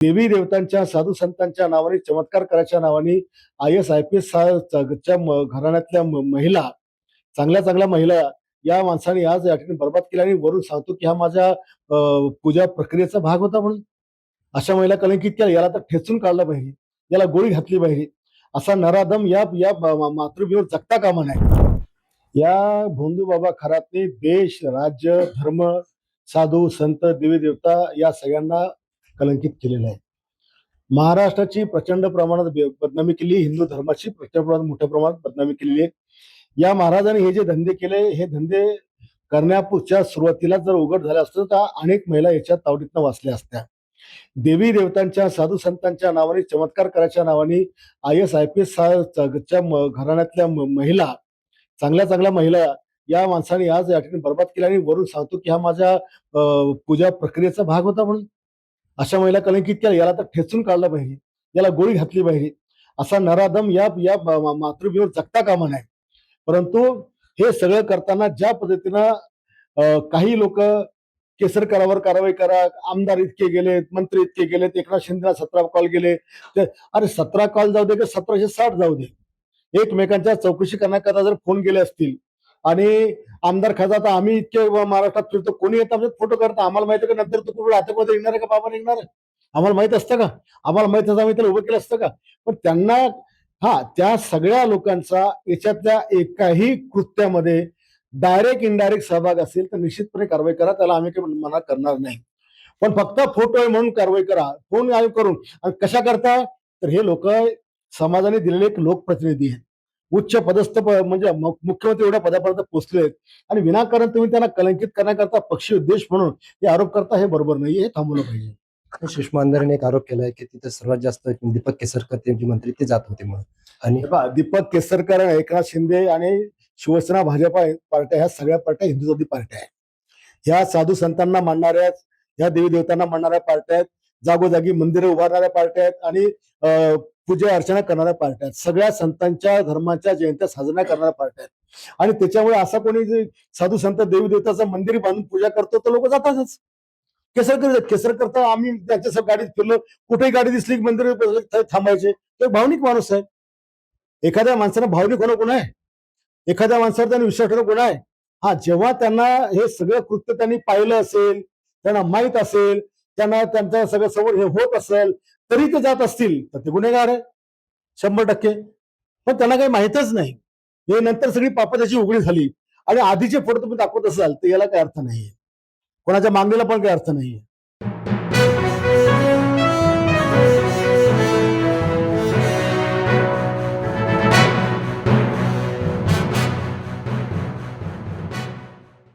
देवी देवतांच्या साधू संतांच्या नावाने चमत्कार करायच्या नावाने IAS IPS च्या घराण्यातल्या महिला चांगल्या चांगल्या महिला या माणसाने आज या ठिकाणी बर्बाद केल्या आणि वरून सांगतो की हा माझ्या पूजा प्रक्रियेचा भाग होता म्हणून. अशा महिला कलंकित केल्या, याला तर ठेचून काढलं पाहिजे, याला गोळी घातली पाहिजे. असा नराधम या या मातृभूमीवर जगता कामा नये. या भोंदू बाबा खरातने देश, राज्य, धर्म, साधू संत, देवी देवता या सगळ्यांना कलंकित केलेलं आहे. महाराष्ट्राची प्रचंड प्रमाणात बदनामी केली, हिंदू धर्माची प्रचंड प्रमाणात मोठ्या प्रमाणात बदनामी केलेली आहे. या महाराजांनी हे जे धंदे केले, हे धंदे करण्यापूर्वीच्या सुरुवातीला जर उघड झाले असतं तर अनेक महिला याच्या तावडीतनं वाचल्या असत्या. देवी देवतांच्या साधू संतांच्या नावाने चमत्कार करायच्या नावाने IAS IPS च्या घराण्यातल्या महिला चांगल्या चांगल्या महिला या माणसाने आज या ठिकाणी बर्बाद केल्या आणि वरून सांगतो की हा माझ्या पूजा प्रक्रियेचा भाग होता म्हणून. अशा महिला कलंकित केल्या, याला तर ठेचून काढलं पाहिजे, याला गोळी घातली पाहिजे. असा नराधम या या मातृभूमीवर जगता कामा नये. परंतु हे सगळं करताना ज्या पद्धतीनं काही लोक केसरकरावर कारवाई करा, आमदार इतके गेलेत, मंत्री इतके गेलेत, एकनाथ शिंदेला 17 कॉल गेले. अरे 17 कॉल जाऊ दे की 1760 जाऊ दे, एकमेकांच्या चौकशी करण्याकरता जर फोन गेले असतील आणि आमदार खासदार, आम्ही इतके महाराष्ट्रात फिरतो, कोणी येतं आमच्यात फोटो करता, आम्हाला माहिती का नंतर तू कुठे आतमध्ये निघणार आहे का बाबा निघणार आहे, आम्हाला माहित असतं का, आम्हाला माहित असतं आम्ही त्याला उभं केलं असतं का. पण त्यांना त्या सगळ्या लोकांचा याच्यातल्या एकाही कृत्यामध्ये डायरेक्ट इनडायरेक्ट सहभाग असेल तर निश्चितपणे कारवाई करा, त्याला आम्ही काही मना करणार नाही. पण फक्त फोटो आहे म्हणून कारवाई करा, फोन करून. आणि कशा करता, तर हे लोक समाजाने दिलेले एक लोकप्रतिनिधी आहेत, उच्च पदस्थ म्हणजे मुख्यमंत्री एवढ्या पदापर्यंत पोहोचले आहेत आणि विनाकारण तुम्ही त्यांना कलंकित करण्याकरता पक्षी उद्देश म्हणून हे आरोप करता, हे बरोबर नाही, हे थांबवलं पाहिजे. सुषमा अंधारेने एक आरोप केलाय की तिथे सर्वात जास्त दीपक केसरकर ते मंत्री ते जात होते म्हणून. आणि दीपक केसरकर, एकनाथ शिंदे आणि शिवसेना भाजपा पार्ट्या ह्या सगळ्या पार्ट्या हिंदुत्ववादी पार्ट्या आहेत. ह्या साधू संतांना मानणाऱ्या, ह्या देवी देवतांना मानणाऱ्या पार्ट्या आहेत, जागोजागी मंदिरे उभारणाऱ्या पार्ट्या आहेत आणि पूजा अर्चना करणाऱ्या पार्ट्या आहेत. सगळ्या संतांच्या धर्माच्या जयंत्या साजरा करणाऱ्या पार्ट्या आहेत. आणि त्याच्यामुळे असा कोणी साधू संत देवी देवताचं मंदिर बांधून पूजा करतो तर लोक जातातच. केसरकर तर आम्ही त्यांच्या गाडीत फिरलो, कुठेही गाडी दिसली मंदिर थांबायचे. तो भावनिक माणूस आहे. एखाद्या माणसानं भावनिक होणं गुन्हा आहे, एखाद्या माणसावर त्यांनी विश्वास ठेवणं गुन्हा आहे. हा, जेव्हा त्यांना हे सगळं कृत्य त्यांनी पाहिलं असेल, त्यांना माहित असेल, त्यांना त्यांच्या सगळं समोर हे होत असेल तरी ते जात असतील तर ते गुन्हेगार आहे 100%. पण त्यांना काही माहितच नाही, हे नंतर सगळी पाप त्याची उघडी झाली आणि आधीचे फोटो तुम्ही दाखवत असाल तर याला काही अर्थ नाहीये, कोणाच्या मागणीला पण काही अर्थ नाहीये.